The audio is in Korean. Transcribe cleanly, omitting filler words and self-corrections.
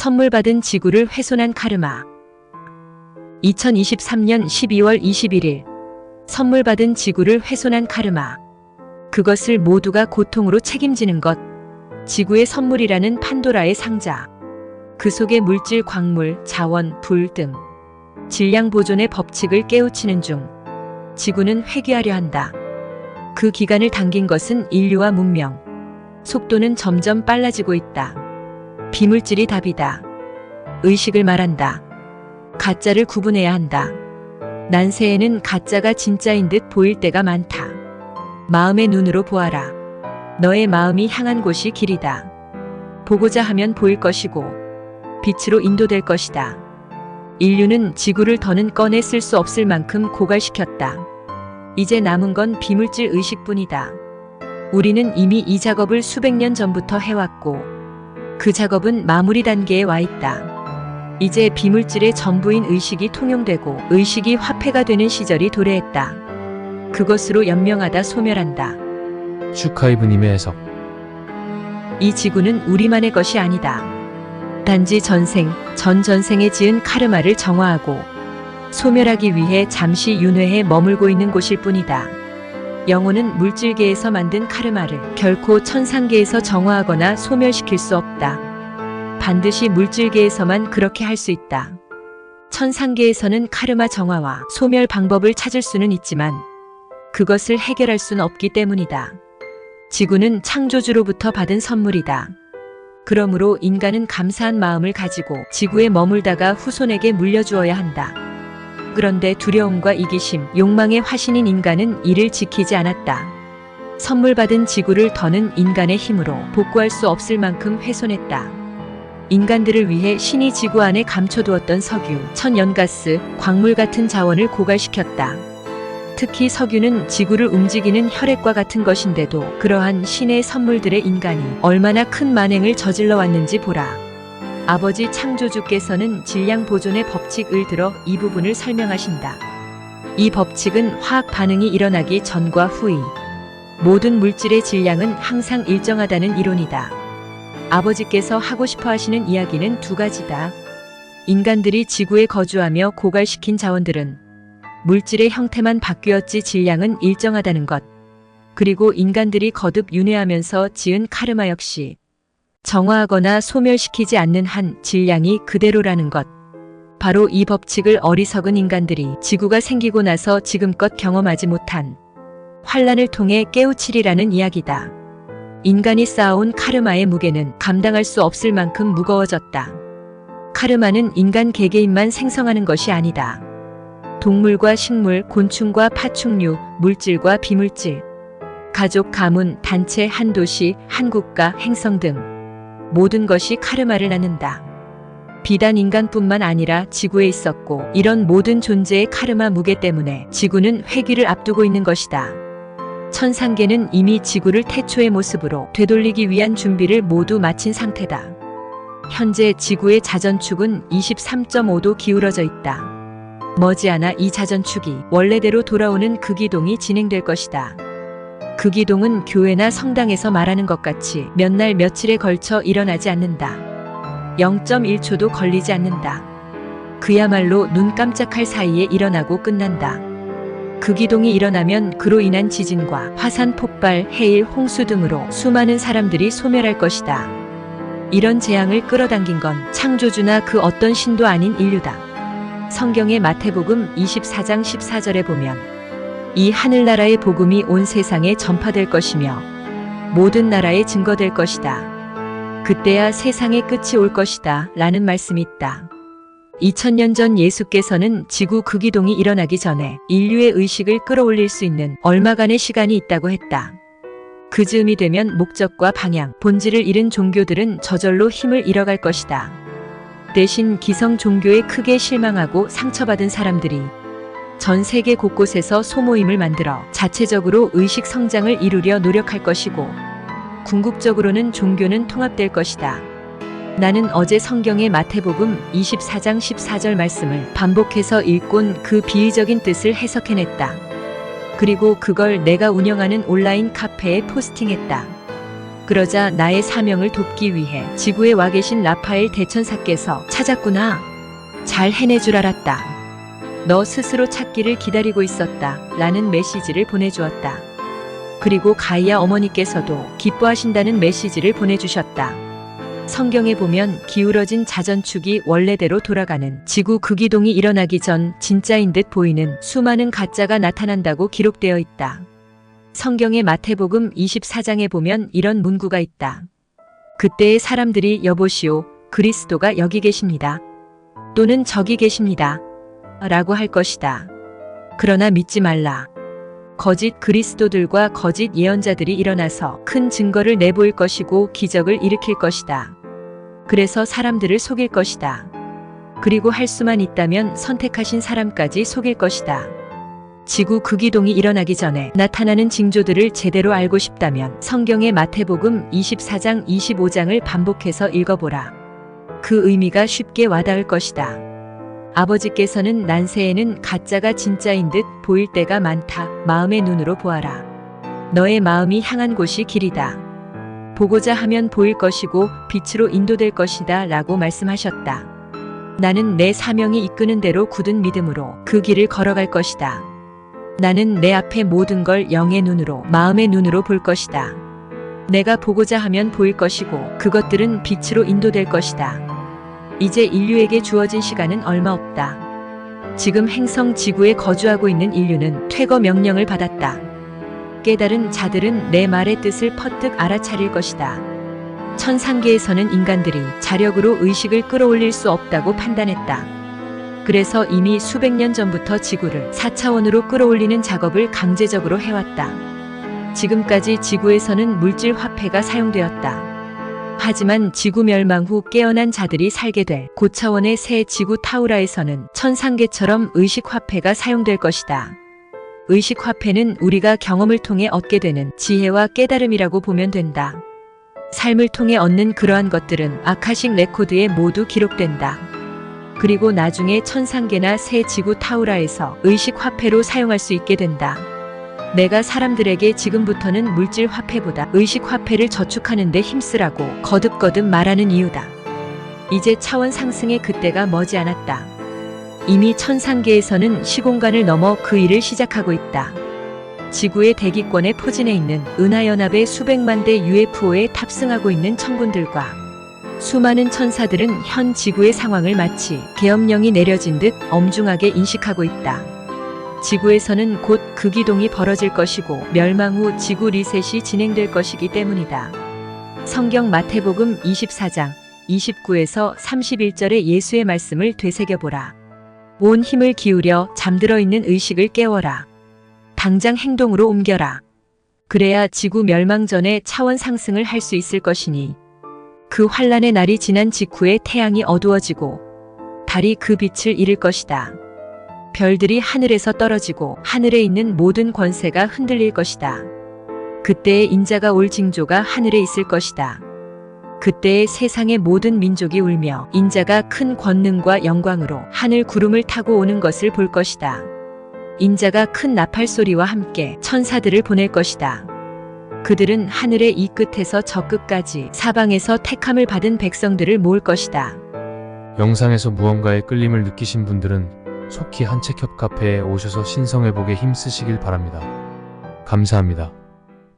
선물 받은 지구를 훼손한 카르마. 2023년 12월 21일. 선물 받은 지구를 훼손한 카르마. 그것을 모두가 고통으로 책임지는 것. 지구의 선물이라는 판도라의 상자. 그 속에 물질, 광물, 자원, 불 등 질량 보존의 법칙을 깨우치는 중 지구는 회귀하려 한다. 그 기간을 당긴 것은 인류와 문명. 속도는 점점 빨라지고 있다. 비물질이 답이다. 의식을 말한다. 가짜를 구분해야 한다. 난세에는 가짜가 진짜인 듯 보일 때가 많다. 마음의 눈으로 보아라. 너의 마음이 향한 곳이 길이다. 보고자 하면 보일 것이고 빛으로 인도될 것이다. 인류는 지구를 더는 꺼내 쓸 수 없을 만큼 고갈시켰다. 이제 남은 건 비물질 의식뿐이다. 우리는 이미 이 작업을 수백 년 전부터 해왔고 그 작업은 마무리 단계에 와 있다. 이제 비물질의 전부인 의식이 통용되고 의식이 화폐가 되는 시절이 도래했다. 그것으로 연명하다 소멸한다. 슈카이브님의 해석. 이 지구는 우리만의 것이 아니다. 단지 전생, 전전생에 지은 카르마를 정화하고 소멸하기 위해 잠시 윤회에 머물고 있는 곳일 뿐이다. 영혼은 물질계에서 만든 카르마를 결코 천상계에서 정화하거나 소멸시킬 수 없다. 반드시 물질계에서만 그렇게 할 수 있다. 천상계에서는 카르마 정화와 소멸 방법을 찾을 수는 있지만 그것을 해결할 수는 없기 때문이다. 지구는 창조주로부터 받은 선물이다. 그러므로 인간은 감사한 마음을 가지고 지구에 머물다가 후손에게 물려주어야 한다. 그런데 두려움과 이기심, 욕망의 화신인 인간은 이를 지키지 않았다. 선물 받은 지구를 더는 인간의 힘으로 복구할 수 없을 만큼 훼손했다. 인간들을 위해 신이 지구 안에 감춰두었던 석유, 천연가스, 광물 같은 자원을 고갈시켰다. 특히 석유는 지구를 움직이는 혈액과 같은 것인데도 그러한 신의 선물들의 인간이 얼마나 큰 만행을 저질러 왔는지 보라. 아버지 창조주께서는 질량 보존의 법칙을 들어 이 부분을 설명하신다. 이 법칙은 화학 반응이 일어나기 전과 후의 모든 물질의 질량은 항상 일정하다는 이론이다. 아버지께서 하고 싶어 하시는 이야기는 두 가지다. 인간들이 지구에 거주하며 고갈시킨 자원들은 물질의 형태만 바뀌었지 질량은 일정하다는 것. 그리고 인간들이 거듭 윤회하면서 지은 카르마 역시 정화하거나 소멸시키지 않는 한 질량이 그대로라는 것. 바로 이 법칙을 어리석은 인간들이 지구가 생기고 나서 지금껏 경험하지 못한 환란을 통해 깨우치리라는 이야기다. 인간이 쌓아온 카르마의 무게는 감당할 수 없을 만큼 무거워졌다. 카르마는 인간 개개인만 생성하는 것이 아니다. 동물과 식물, 곤충과 파충류, 물질과 비물질, 가족, 가문, 단체, 한 도시, 한 국가, 행성 등 모든 것이 카르마를 낳는다. 비단 인간뿐만 아니라 지구에 있었고 이런 모든 존재의 카르마 무게 때문에 지구는 회귀를 앞두고 있는 것이다. 천상계는 이미 지구를 태초의 모습으로 되돌리기 위한 준비를 모두 마친 상태다. 현재 지구의 자전축은 23.5도 기울어져 있다. 머지않아 이 자전축이 원래대로 돌아오는 극이동이 진행될 것이다. 극이동은 교회나 성당에서 말하는 것 같이 몇 날 며칠에 걸쳐 일어나지 않는다. 0.1초도 걸리지 않는다. 그야말로 눈 깜짝할 사이에 일어나고 끝난다. 극이동이 일어나면 그로 인한 지진과 화산 폭발, 해일, 홍수 등으로 수많은 사람들이 소멸할 것이다. 이런 재앙을 끌어당긴 건 창조주나 그 어떤 신도 아닌 인류다. 성경의 마태복음 24장 14절에 보면 이 하늘나라의 복음이 온 세상에 전파될 것이며 모든 나라에 증거될 것이다. 그때야 세상의 끝이 올 것이다 라는 말씀이 있다. 2000년 전 예수께서는 지구 극이동이 일어나기 전에 인류의 의식을 끌어올릴 수 있는 얼마간의 시간이 있다고 했다. 그 즈음이 되면 목적과 방향, 본질을 잃은 종교들은 저절로 힘을 잃어갈 것이다. 대신 기성 종교에 크게 실망하고 상처받은 사람들이 전 세계 곳곳에서 소모임을 만들어 자체적으로 의식 성장을 이루려 노력할 것이고 궁극적으로는 종교는 통합될 것이다. 나는 어제 성경의 마태복음 24장 14절 말씀을 반복해서 읽곤 그 비의적인 뜻을 해석해냈다. 그리고 그걸 내가 운영하는 온라인 카페에 포스팅했다. 그러자 나의 사명을 돕기 위해 지구에 와 계신 라파엘 대천사께서 찾았구나. 잘 해낼 줄 알았다. 너 스스로 찾기를 기다리고 있었다. 라는 메시지를 보내주었다. 그리고 가이아 어머니께서도 기뻐하신다는 메시지를 보내주셨다. 성경에 보면 기울어진 자전축이 원래대로 돌아가는 지구 극이동이 일어나기 전 진짜인 듯 보이는 수많은 가짜가 나타난다고 기록되어 있다. 성경의 마태복음 24장에 보면 이런 문구가 있다. 그때의 사람들이 여보시오, 그리스도가 여기 계십니다. 또는 저기 계십니다. 라고 할 것이다. 그러나 믿지 말라. 거짓 그리스도들과 거짓 예언자들이 일어나서 큰 증거를 내보일 것이고 기적을 일으킬 것이다. 그래서 사람들을 속일 것이다. 그리고 할 수만 있다면 선택하신 사람까지 속일 것이다. 지구 극이동이 일어나기 전에 나타나는 징조들을 제대로 알고 싶다면 성경의 마태복음 24장 25장을 반복해서 읽어보라. 그 의미가 쉽게 와닿을 것이다. 아버지께서는 난세에는 가짜가 진짜인 듯 보일 때가 많다. 마음의 눈으로 보아라. 너의 마음이 향한 곳이 길이다. 보고자 하면 보일 것이고 빛으로 인도될 것이다. 라고 말씀하셨다. 나는 내 사명이 이끄는 대로 굳은 믿음으로 그 길을 걸어갈 것이다. 나는 내 앞에 모든 걸 영의 눈으로, 마음의 눈으로 볼 것이다. 내가 보고자 하면 보일 것이고 그것들은 빛으로 인도될 것이다. 이제 인류에게 주어진 시간은 얼마 없다. 지금 행성 지구에 거주하고 있는 인류는 퇴거 명령을 받았다. 깨달은 자들은 내 말의 뜻을 퍼뜩 알아차릴 것이다. 천상계에서는 인간들이 자력으로 의식을 끌어올릴 수 없다고 판단했다. 그래서 이미 수백 년 전부터 지구를 4차원으로 끌어올리는 작업을 강제적으로 해왔다. 지금까지 지구에서는 물질 화폐가 사용되었다. 하지만 지구 멸망 후 깨어난 자들이 살게 될 고차원의 새 지구 타우라에서는 천상계처럼 의식 화폐가 사용될 것이다. 의식 화폐는 우리가 경험을 통해 얻게 되는 지혜와 깨달음이라고 보면 된다. 삶을 통해 얻는 그러한 것들은 아카식 레코드에 모두 기록된다. 그리고 나중에 천상계나 새 지구 타우라에서 의식 화폐로 사용할 수 있게 된다. 내가 사람들에게 지금부터는 물질 화폐보다 의식 화폐를 저축하는 데 힘쓰라고 거듭거듭 말하는 이유다. 이제 차원 상승의 그때가 머지않았다. 이미 천상계에서는 시공간을 넘어 그 일을 시작하고 있다. 지구의 대기권에 포진해 있는 은하연합의 수백만 대 UFO에 탑승하고 있는 천군들과 수많은 천사들은 현 지구의 상황을 마치 계엄령이 내려진 듯 엄중하게 인식하고 있다. 지구에서는 곧 극이동이 벌어질 것이고 멸망 후 지구 리셋이 진행될 것이기 때문이다. 성경 마태복음 24장 29에서 31절의 예수의 말씀을 되새겨보라. 온 힘을 기울여 잠들어 있는 의식을 깨워라. 당장 행동으로 옮겨라. 그래야 지구 멸망 전에 차원 상승을 할 수 있을 것이니 그 환란의 날이 지난 직후에 태양이 어두워지고 달이 그 빛을 잃을 것이다. 별들이 하늘에서 떨어지고 하늘에 있는 모든 권세가 흔들릴 것이다. 그때의 인자가 올 징조가 하늘에 있을 것이다. 그때의 세상의 모든 민족이 울며 인자가 큰 권능과 영광으로 하늘 구름을 타고 오는 것을 볼 것이다. 인자가 큰 나팔 소리와 함께 천사들을 보낼 것이다. 그들은 하늘의 이 끝에서 저 끝까지 사방에서 택함을 받은 백성들을 모을 것이다. 영상에서 무언가에 끌림을 느끼신 분들은 속히 한책협 카페에 오셔서 신성회복에 힘쓰시길 바랍니다. 감사합니다.